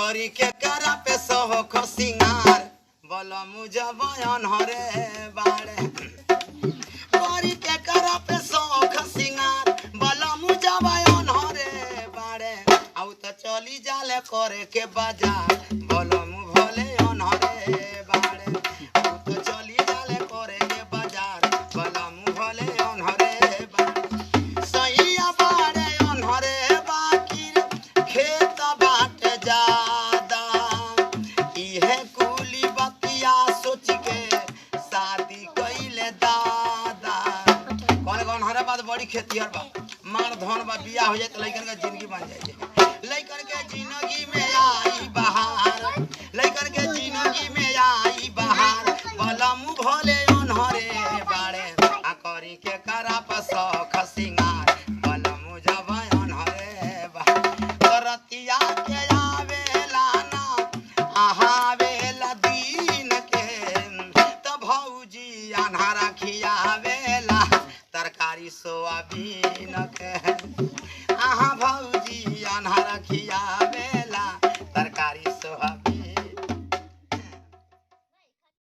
करी के करा पे सोख सिंगार बोलो मुझे बयान हरे बाड़े करी के करा पे सोख सिंगार बोलो मुझे बयान हरे बाड़े आउ तो चली जाले करे के बाजार बोलो मु भले अनहरे बाड़े आउ तो चली जाले करे के बाजार बोलो मु भले अनहरे बाड़े सैया बाड़े अनहरे बाकी खेत बाट जादा इहे कुली बतिया सोच के शादी कइले दादा कौन कौन हरे बात बड़ी खेती हर बा मार धन बा बियाह हो जाए तो लइकन के जिंदगी बन जाए लइकन के जिंदगी में आई बहार लइकन के जिंदगी में आई बहार बलमु भले अनहरे बाड़े आ करी के करा पर सख सिंगार बलमु जब अनहरे बाड़े रतिया के आवेला ना आहावेला दिन के त भौजी अन्हारा खियावेला तरकारी सोयाबीन के आहा भौजी